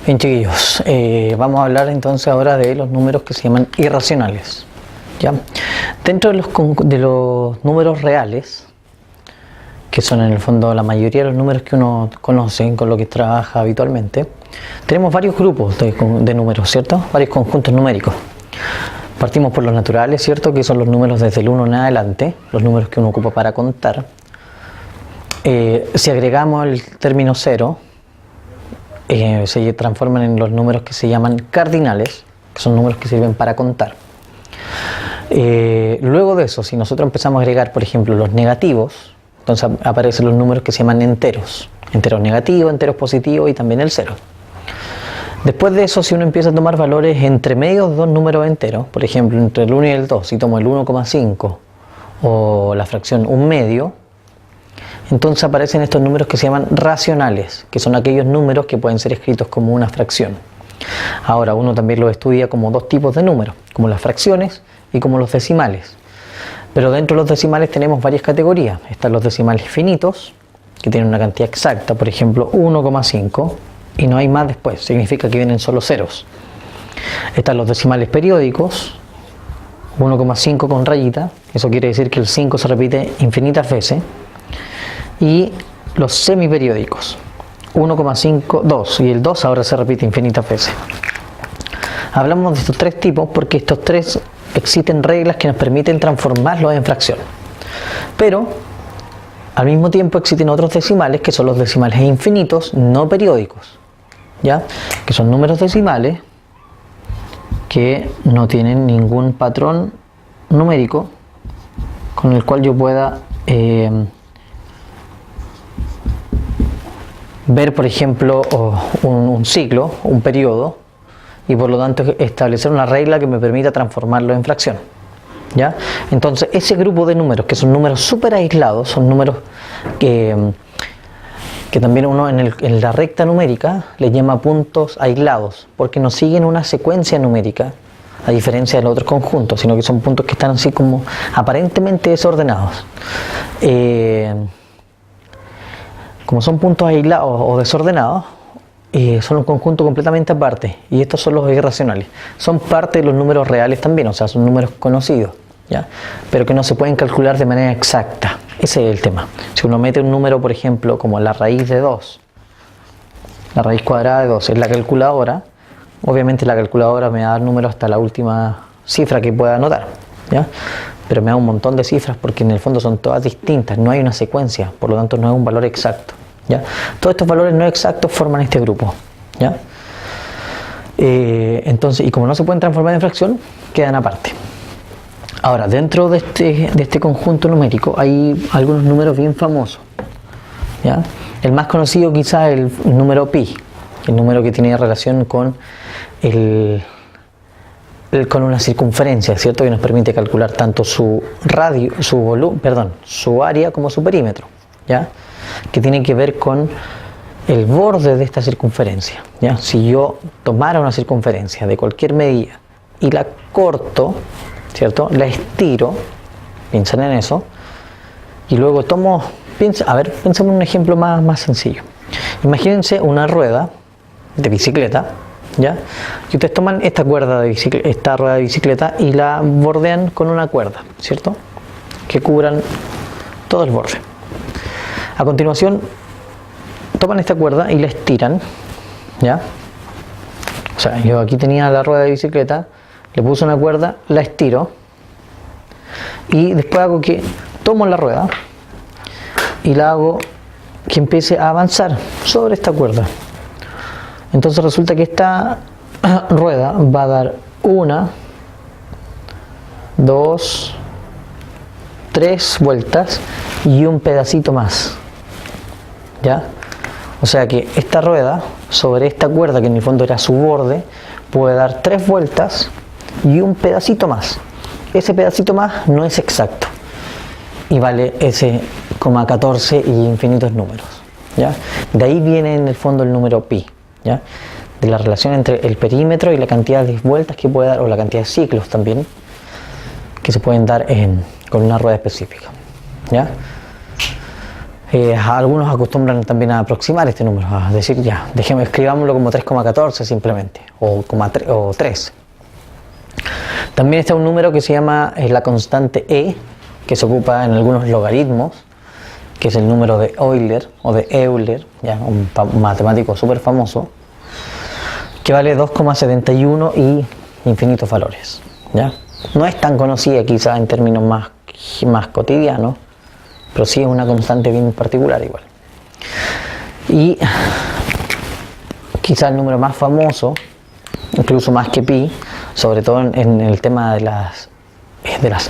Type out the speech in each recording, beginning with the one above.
Bien, chiquillos, vamos a hablar entonces ahora de los números que se llaman irracionales. ¿Ya? Dentro de los números reales, que son en el fondo la mayoría de los números que uno conoce, con lo que trabaja habitualmente, tenemos varios grupos de números, ¿cierto? Varios conjuntos numéricos. Partimos por los naturales, ¿cierto? Que son los números desde el 1 en adelante, los números que uno ocupa para contar. Si agregamos el término 0, se transforman en los números que se llaman cardinales, que son números que sirven para contar. Luego de eso, si nosotros empezamos a agregar, por ejemplo, los negativos, entonces aparecen los números que se llaman enteros. Enteros negativos, enteros positivos y también el 0. Después de eso, si uno empieza a tomar valores entre medio de dos números enteros, por ejemplo, entre el 1 y el 2, si tomo el 1,5 o la fracción 1 medio, entonces aparecen estos números que se llaman racionales, que son aquellos números que pueden ser escritos como una fracción. Ahora, uno también los estudia como dos tipos de números, como las fracciones y como los decimales. Pero dentro de los decimales tenemos varias categorías. Están los decimales finitos, que tienen una cantidad exacta, por ejemplo 1,5, y no hay más después, significa que vienen solo ceros. Están los decimales periódicos, 1,5 con rayita, eso quiere decir que el 5 se repite infinitas veces. Y los semiperiódicos, 1,5, 2, y el 2 ahora se repite infinitas veces. Hablamos de estos tres tipos porque estos tres existen reglas que nos permiten transformarlos en fracción. Pero al mismo tiempo existen otros decimales que son los decimales infinitos no periódicos, ¿ya? Que son números decimales que no tienen ningún patrón numérico con el cual yo pueda ver, por ejemplo, un ciclo, un periodo, y por lo tanto establecer una regla que me permita transformarlo en fracción. ¿Ya? Entonces, ese grupo de números, que son números súper aislados, son números que también uno en la recta numérica les llama puntos aislados, porque no siguen una secuencia numérica, a diferencia de los otros conjuntos, sino que son puntos que están así como aparentemente desordenados. Como son puntos aislados o desordenados, son un conjunto completamente aparte, y estos son los irracionales. Son parte de los números reales también, o sea, son números conocidos, ¿ya? Pero que no se pueden calcular de manera exacta. Ese es el tema. Si uno mete un número, por ejemplo, como la raíz de 2, la raíz cuadrada de 2 en la calculadora, obviamente la calculadora me va a dar números hasta la última cifra que pueda anotar, ¿ya? Pero me da un montón de cifras porque en el fondo son todas distintas, no hay una secuencia, por lo tanto no es un valor exacto, ¿ya? Todos estos valores no exactos forman este grupo, ¿ya? Entonces, y como no se pueden transformar en fracción, quedan aparte. Ahora, dentro de este conjunto numérico hay algunos números bien famosos, ¿ya? El más conocido quizás es el número pi, el número que tiene relación con con una circunferencia, ¿cierto? Que nos permite calcular tanto su radio, su área como su perímetro, ¿ya? Que tiene que ver con el borde de esta circunferencia, ¿ya? Si yo tomara una circunferencia de cualquier medida y la corto, ¿cierto? La estiro, piensen en eso, y luego pensemos en un ejemplo más sencillo. Imagínense una rueda de bicicleta, ¿ya? Y ustedes toman esta rueda de bicicleta y la bordean con una cuerda, ¿cierto? Que cubran todo el borde. A continuación, toman esta cuerda y la estiran, ¿ya? O sea, yo aquí tenía la rueda de bicicleta, le puse una cuerda, la estiro, y después hago que tomo la rueda y la hago que empiece a avanzar sobre esta cuerda. Entonces resulta que esta rueda va a dar 1, 2, 3 vueltas y un pedacito más, ¿ya? O sea que esta rueda sobre esta cuerda, que en el fondo era su borde, puede dar 3 vueltas y un pedacito más. Ese pedacito más no es exacto y vale ese 0,14 y infinitos números, ¿ya? De ahí viene en el fondo el número pi, ¿ya? De la relación entre el perímetro y la cantidad de vueltas que puede dar, o la cantidad de ciclos también que se pueden dar con una rueda específica, ¿ya? Algunos acostumbran también a aproximar este número, a decir ya, escribámoslo como 3,14 simplemente, o 3. También está un número que se llama la constante E, que se ocupa en algunos logaritmos, que es el número de Euler o de Euler, ya, un matemático súper famoso, que vale 2,71 y infinitos valores. ¿Ya? No es tan conocida quizá en términos más cotidianos, pero sí es una constante bien particular igual. Y quizá el número más famoso, incluso más que pi, sobre todo en el tema de las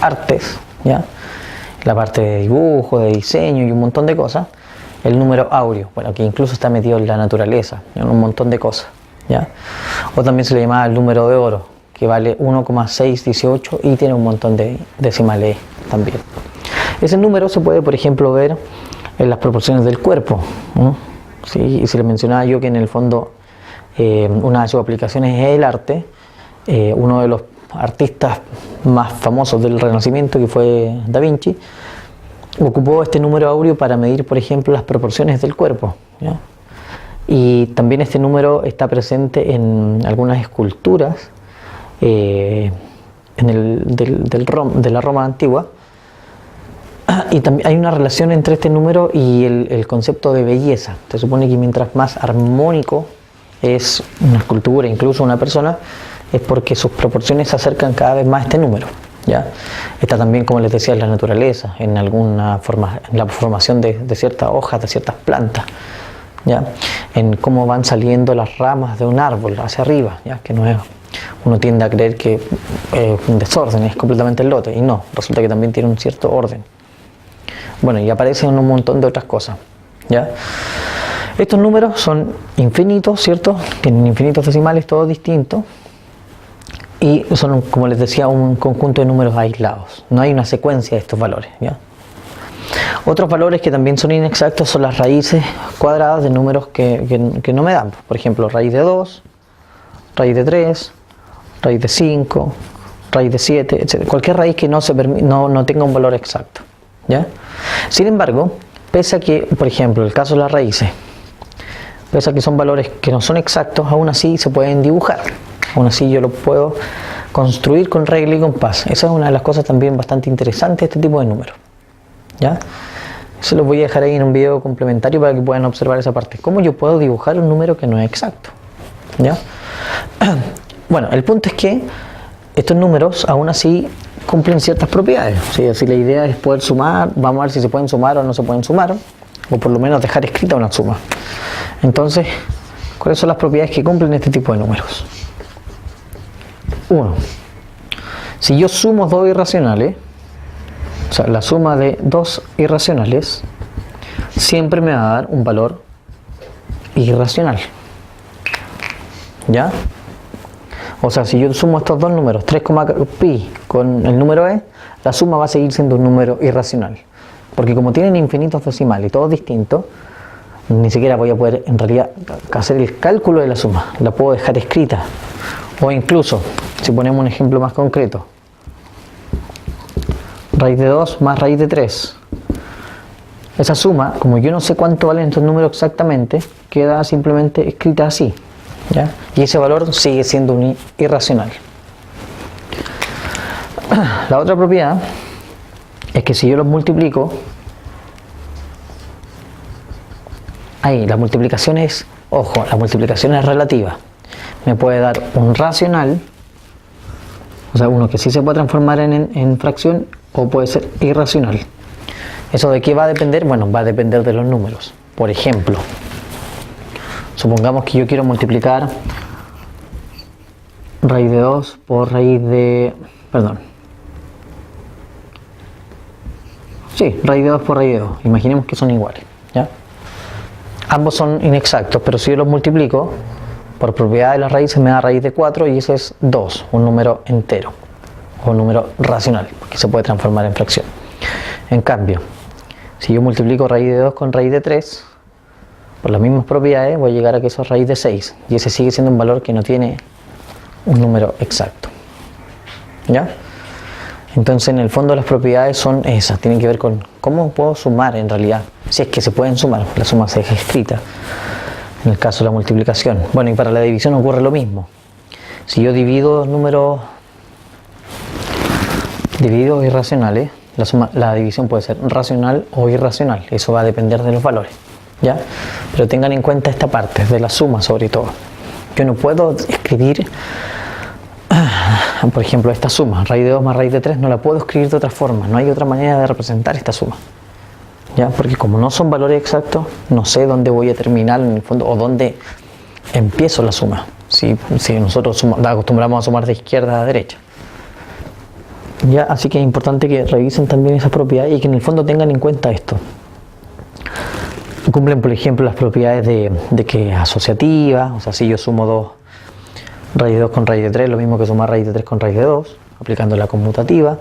artes, ¿ya? La parte de dibujo, de diseño y un montón de cosas, el número áureo, bueno, que incluso está metido en la naturaleza, en un montón de cosas, ¿ya? O también se le llamaba el número de oro, que vale 1,618 y tiene un montón de decimales también. Ese número se puede, por ejemplo, ver en las proporciones del cuerpo, ¿no? ¿Sí? Y si les mencionaba yo que en el fondo una de sus aplicaciones es el arte, uno de los artistas más famosos del Renacimiento, que fue Da Vinci, ocupó este número áureo para medir, por ejemplo, las proporciones del cuerpo, ¿ya? Y también este número está presente en algunas esculturas de la Roma antigua, y también hay una relación entre este número y el concepto de belleza. Se supone que mientras más armónico es una escultura, incluso una persona, es porque sus proporciones se acercan cada vez más a este número, ¿ya? Está también, como les decía, en la naturaleza, en alguna forma, en la formación de ciertas hojas, de ciertas plantas, ¿ya? En cómo van saliendo las ramas de un árbol hacia arriba, ¿ya? Que no es, uno tiende a creer que es un desorden, es completamente el lote, y no, resulta que también tiene un cierto orden. Bueno, y aparecen un montón de otras cosas, ¿ya? Estos números son infinitos, ¿cierto? Tienen infinitos decimales, todos distintos. Y son, como les decía, un conjunto de números aislados. No hay una secuencia de estos valores, ¿ya? Otros valores que también son inexactos son las raíces cuadradas de números que no me dan. Por ejemplo, raíz de 2, raíz de 3, raíz de 5, raíz de 7, etc. Cualquier raíz que no tenga un valor exacto, ¿ya? Sin embargo, pese a que, por ejemplo, el caso de las raíces, pese a que son valores que no son exactos, aún así se pueden dibujar. Aún así yo lo puedo construir con regla y compás. Esa es una de las cosas también bastante interesantes de este tipo de números, ¿ya? Eso lo voy a dejar ahí en un video complementario para que puedan observar esa parte. ¿Cómo yo puedo dibujar un número que no es exacto? ¿Ya? Bueno, el punto es que estos números aún así cumplen ciertas propiedades. ¿Sí? Si la idea es poder sumar, vamos a ver si se pueden sumar o no se pueden sumar, o por lo menos dejar escrita una suma. Entonces, ¿cuáles son las propiedades que cumplen este tipo de números? 1. Si yo sumo dos irracionales, o sea, la suma de dos irracionales, siempre me va a dar un valor irracional, ¿ya? O sea, si yo sumo estos dos números, 3,pi con el número e, la suma va a seguir siendo un número irracional. Porque como tienen infinitos decimales y todos distintos, ni siquiera voy a poder en realidad hacer el cálculo de la suma. La puedo dejar escrita. O incluso, si ponemos un ejemplo más concreto, raíz de 2 más raíz de 3. Esa suma, como yo no sé cuánto valen estos números exactamente, queda simplemente escrita así, ¿ya? Y ese valor sigue siendo un irracional. La otra propiedad es que si yo los multiplico, ahí la multiplicación es, ojo, la multiplicación es relativa. Me puede dar un racional, o sea, uno que sí se puede transformar en fracción, o puede ser irracional. ¿Eso de qué va a depender? Bueno, va a depender de los números. Por ejemplo, supongamos que yo quiero multiplicar raíz de 2 por raíz de... raíz de 2 por raíz de 2. Imaginemos que son iguales, ¿ya? Ambos son inexactos, pero si yo los multiplico, por propiedad de las raíces me da raíz de 4 y ese es 2, un número entero, o un número racional, porque se puede transformar en fracción. En cambio, si yo multiplico raíz de 2 con raíz de 3, por las mismas propiedades voy a llegar a que eso es raíz de 6, y ese sigue siendo un valor que no tiene un número exacto, ¿ya? Entonces, en el fondo las propiedades son esas, tienen que ver con ¿Cómo puedo sumar en realidad? Si es que se pueden sumar, la suma se deja escrita. En el caso de la multiplicación. Bueno, y para la división ocurre lo mismo. Si yo divido dos números divididos irracionales, la división puede ser racional o irracional. Eso va a depender de los valores, ¿ya? Pero tengan en cuenta esta parte, de la suma sobre todo. Yo no puedo escribir, por ejemplo, esta suma, raíz de 2 más raíz de 3, no la puedo escribir de otra forma. No hay otra manera de representar esta suma, ¿ya? Porque como no son valores exactos, no sé dónde voy a terminar en el fondo o dónde empiezo la suma. Si nosotros acostumbramos a sumar de izquierda a derecha, ¿ya? Así que es importante que revisen también esas propiedades y que en el fondo tengan en cuenta esto. Cumplen, por ejemplo, las propiedades de que es asociativa, o sea, si yo sumo 2 raíz de 2 con raíz de 3, lo mismo que sumar raíz de 3 con raíz de 2, aplicando la conmutativa.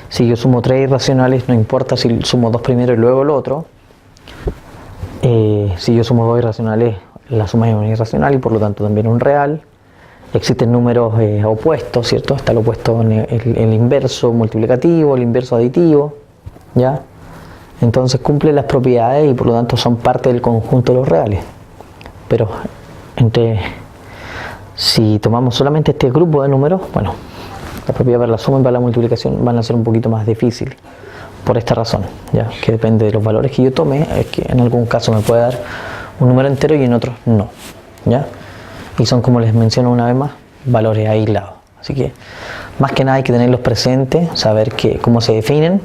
Si yo sumo 3 irracionales, no importa si sumo 2 primero y luego lo otro. Si yo sumo 2 irracionales, la suma es un irracional y por lo tanto también un real. Existen números opuestos, ¿cierto? Está el opuesto, el inverso multiplicativo, el inverso aditivo, ¿ya? Entonces cumplen las propiedades y por lo tanto son parte del conjunto de los reales. Pero si tomamos solamente este grupo de números, bueno, la propiedad para la suma y para la multiplicación van a ser un poquito más difíciles por esta razón, ¿ya? Que depende de los valores que yo tome, es que en algún caso me puede dar un número entero y en otros no, ¿ya? Y son, como les menciono una vez más, valores aislados. Así que más que nada hay que tenerlos presentes, saber cómo se definen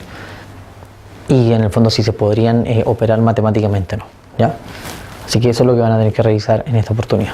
y en el fondo si se podrían operar matemáticamente o no, ¿ya? Así que eso es lo que van a tener que revisar en esta oportunidad.